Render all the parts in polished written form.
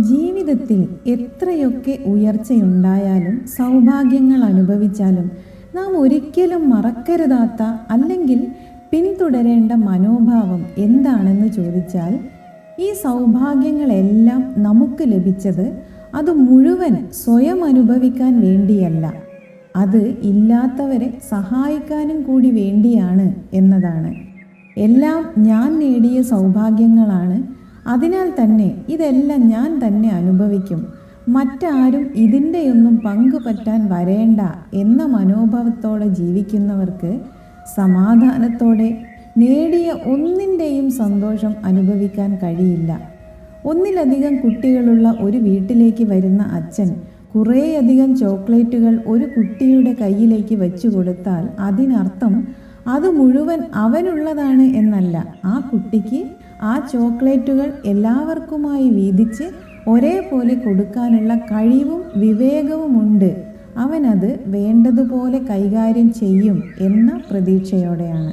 ജീവിതത്തിൽ എത്രയൊക്കെ ഉയർച്ചയുണ്ടായാലും സൗഭാഗ്യങ്ങൾ അനുഭവിച്ചാലും നാം ഒരിക്കലും മറക്കരുതാത്ത അല്ലെങ്കിൽ പിന്തുടരേണ്ട മനോഭാവം എന്താണെന്ന് ചോദിച്ചാൽ, ഈ സൗഭാഗ്യങ്ങളെല്ലാം നമുക്ക് ലഭിച്ചത് അത് മുഴുവൻ സ്വയം അനുഭവിക്കാൻ വേണ്ടിയല്ല, അത് ഇല്ലാത്തവരെ സഹായിക്കാനും കൂടി വേണ്ടിയാണ് എന്നതാണ്. എല്ലാം ഞാൻ നേടിയ സൗഭാഗ്യങ്ങളാണ്, അതിനാൽ തന്നെ ഇതെല്ലാം ഞാൻ തന്നെ അനുഭവിക്കും, മറ്റാരും ഇതിൻ്റെയൊന്നും പങ്കുപറ്റാൻ വരേണ്ട എന്ന മനോഭാവത്തോടെ ജീവിക്കുന്നവർക്ക് സമാധാനത്തോടെ നേടിയ ഒന്നിൻ്റെയും സന്തോഷം അനുഭവിക്കാൻ കഴിയില്ല. ഒന്നിലധികം കുട്ടികളുള്ള ഒരു വീട്ടിലേക്ക് വരുന്ന അച്ഛൻ കുറേയധികം ചോക്ലേറ്റുകൾ ഒരു കുട്ടിയുടെ കയ്യിലേക്ക് വെച്ചു കൊടുത്താൽ അതിനർത്ഥം അത് മുഴുവൻ അവനുള്ളതാണ് എന്നല്ല. ആ കുട്ടിക്ക് ആ ചോക്ലേറ്റുകൾ എല്ലാവർക്കുമായി വീതിച്ച് ഒരേപോലെ കൊടുക്കാനുള്ള കഴിവും വിവേകവുമുണ്ട്. അവനത് വേണ്ടതുപോലെ കൈകാര്യം ചെയ്യും എന്ന പ്രതീക്ഷയോടെയാണ്.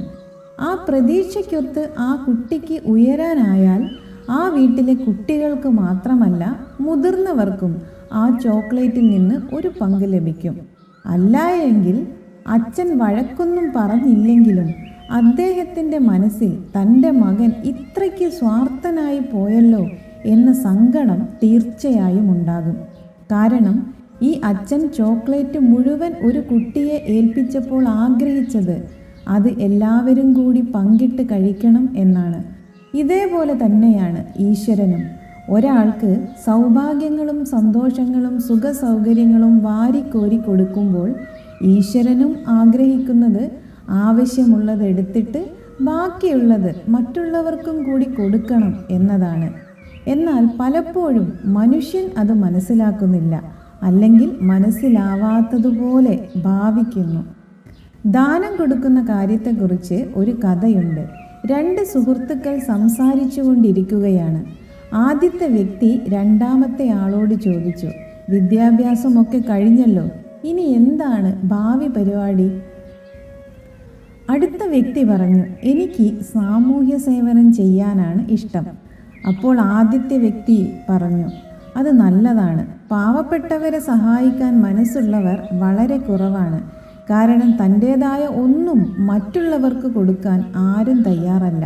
ആ പ്രതീക്ഷയ്ക്കൊത്ത് ആ കുട്ടിക്ക് ഉയരാനായാൽ ആ വീട്ടിലെ കുട്ടികൾക്ക് മാത്രമല്ല, മുതിർന്നവർക്കും ആ ചോക്ലേറ്റിൽ നിന്ന് ഒരു പങ്ക് ലഭിക്കും. അല്ല എങ്കിൽ അച്ഛൻ വഴക്കൊന്നും പറഞ്ഞില്ലെങ്കിലും അദ്ദേഹത്തിൻ്റെ മനസ്സിൽ തൻ്റെ മകൻ ഇത്രയ്ക്ക് സ്വാർത്ഥനായി പോയല്ലോ എന്ന സങ്കടം തീർച്ചയായും ഉണ്ടാകും. കാരണം ഈ അച്ഛൻ ചോക്ലേറ്റ് മുഴുവൻ ഒരു കുട്ടിയെ ഏൽപ്പിച്ചപ്പോൾ ആഗ്രഹിച്ചത് അത് എല്ലാവരും കൂടി പങ്കിട്ട് കഴിക്കണം എന്നാണ്. ഇതേപോലെ തന്നെയാണ് ഈശ്വരനും. ഒരാൾക്ക് സൗഭാഗ്യങ്ങളും സന്തോഷങ്ങളും സുഖ സൗകര്യങ്ങളും വാരിക്കോരി കൊടുക്കുമ്പോൾ ഈശ്വരനും ആഗ്രഹിക്കുന്നത് ആവശ്യമുള്ളത് എടുത്തിട്ട് ബാക്കിയുള്ളത് മറ്റുള്ളവർക്കും കൂടി കൊടുക്കണം എന്നതാണ്. എന്നാൽ പലപ്പോഴും മനുഷ്യൻ അത് മനസ്സിലാക്കുന്നില്ല, അല്ലെങ്കിൽ മനസ്സിലാവാത്തതുപോലെ ഭാവിക്കുന്നു. ദാനം കൊടുക്കുന്ന കാര്യത്തെക്കുറിച്ച് ഒരു കഥയുണ്ട്. രണ്ട് സുഹൃത്തുക്കൾ സംസാരിച്ചു കൊണ്ടിരിക്കുകയാണ്. ആദ്യത്തെ വ്യക്തി രണ്ടാമത്തെ ആളോട് ചോദിച്ചു, വിദ്യാഭ്യാസമൊക്കെ കഴിഞ്ഞല്ലോ, ഇനി എന്താണ് ഭാവി പരിപാടി? അടുത്ത വ്യക്തി പറഞ്ഞു, എനിക്ക് സാമൂഹ്യ സേവനം ചെയ്യാനാണ് ഇഷ്ടം. അപ്പോൾ ആദ്യത്തെ വ്യക്തി പറഞ്ഞു, അത് നല്ലതാണ്. പാവപ്പെട്ടവരെ സഹായിക്കാൻ മനസ്സുള്ളവർ വളരെ കുറവാണ്. കാരണം തൻ്റേതായ ഒന്നും മറ്റുള്ളവർക്ക് കൊടുക്കാൻ ആരും തയ്യാറല്ല.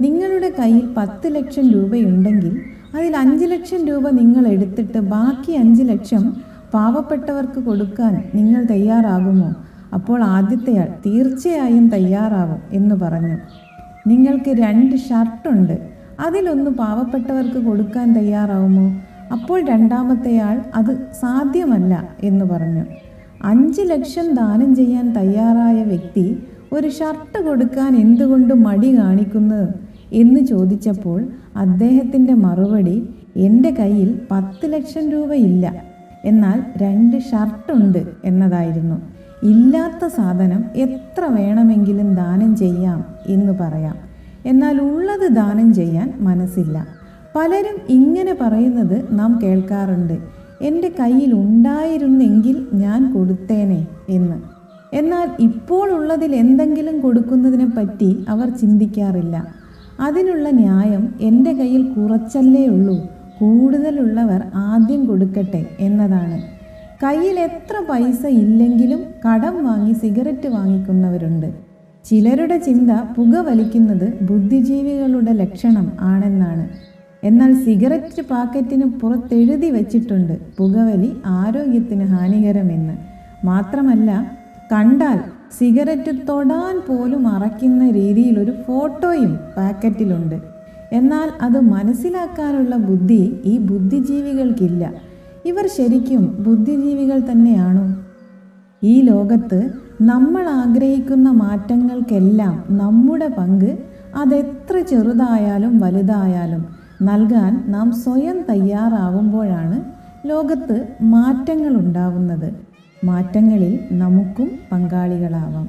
നിങ്ങളുടെ കയ്യിൽ 10 ലക്ഷം രൂപയുണ്ടെങ്കിൽ അതിൽ 5 ലക്ഷം രൂപ നിങ്ങൾ എടുത്തിട്ട് ബാക്കി 5 ലക്ഷം പാവപ്പെട്ടവർക്ക് കൊടുക്കാൻ നിങ്ങൾ തയ്യാറാകുമോ? അപ്പോൾ ആദ്യത്തെയാൾ തീർച്ചയായും തയ്യാറാവും എന്ന് പറഞ്ഞു. നിങ്ങൾക്ക് 2 ഷർട്ടുണ്ട്, അതിലൊന്ന് പാവപ്പെട്ടവർക്ക് കൊടുക്കാൻ തയ്യാറാവുമോ? അപ്പോൾ രണ്ടാമത്തെയാൾ അത് സാധ്യമല്ല എന്ന് പറഞ്ഞു. 5 ലക്ഷം ദാനം ചെയ്യാൻ തയ്യാറായ വ്യക്തി ഒരു ഷർട്ട് കൊടുക്കാൻ എന്തുകൊണ്ട് മടി കാണിക്കുന്നു എന്ന് ചോദിച്ചപ്പോൾ അദ്ദേഹത്തിൻ്റെ മറുപടി, എൻ്റെ കയ്യിൽ 10 ലക്ഷം രൂപ ഇല്ല, എന്നാൽ 2 ഷർട്ടുണ്ട് എന്നതായിരുന്നു. ഇല്ലാത്ത സാധനം എത്ര വേണമെങ്കിലും ദാനം ചെയ്യാം എന്ന് പറയാം, എന്നാൽ ഉള്ളത് ദാനം ചെയ്യാൻ മനസ്സില്ല. പലരും ഇങ്ങനെ പറയുന്നത് നാം കേൾക്കാറുണ്ട്, എൻ്റെ കയ്യിൽ ഉണ്ടായിരുന്നെങ്കിൽ ഞാൻ കൊടുത്തേനെ എന്ന്. എന്നാൽ ഇപ്പോൾ ഉള്ളതിൽ എന്തെങ്കിലും കൊടുക്കുന്നതിനെ പറ്റി അവർ ചിന്തിക്കാറില്ല. അതിനുള്ള ന്യായം എൻ്റെ കയ്യിൽ കുറച്ചല്ലേ ഉള്ളൂ, കൂടുതലുള്ളവർ ആദ്യം കൊടുക്കട്ടെ എന്നതാണ്. കയ്യിൽ എത്ര പൈസ ഇല്ലെങ്കിലും കടം വാങ്ങി സിഗരറ്റ് വാങ്ങിക്കുന്നവരുണ്ട്. ചിലരുടെ ചിന്ത പുക വലിക്കുന്നത് ബുദ്ധിജീവികളുടെ ലക്ഷണം ആണെന്നാണ്. എന്നാൽ സിഗരറ്റ് പാക്കറ്റിന് പുറത്തെഴുതി വച്ചിട്ടുണ്ട്, പുകവലി ആരോഗ്യത്തിന് ഹാനികരമെന്ന്. മാത്രമല്ല, കണ്ടാൽ സിഗരറ്റ് തൊടാൻ പോലും അറയ്ക്കുന്ന രീതിയിലൊരു ഫോട്ടോയും പാക്കറ്റിലുണ്ട്. എന്നാൽ അത് മനസ്സിലാക്കാനുള്ള ബുദ്ധി ഈ ബുദ്ധിജീവികൾക്കില്ല. ഇവർ ശരിക്കും ബുദ്ധിജീവികൾ തന്നെയാണോ? ഈ ലോകത്ത് നമ്മൾ ആഗ്രഹിക്കുന്ന മാറ്റങ്ങൾക്കെല്ലാം നമ്മുടെ പങ്ക് അതെത്ര ചെറുതായാലും വലുതായാലും നൽകാൻ നാം സ്വയം തയ്യാറാവുമ്പോഴാണ് ലോകത്ത് മാറ്റങ്ങൾ ഉണ്ടാവുന്നത്. മാറ്റങ്ങളിൽ നമുക്കും പങ്കാളികളാവാം.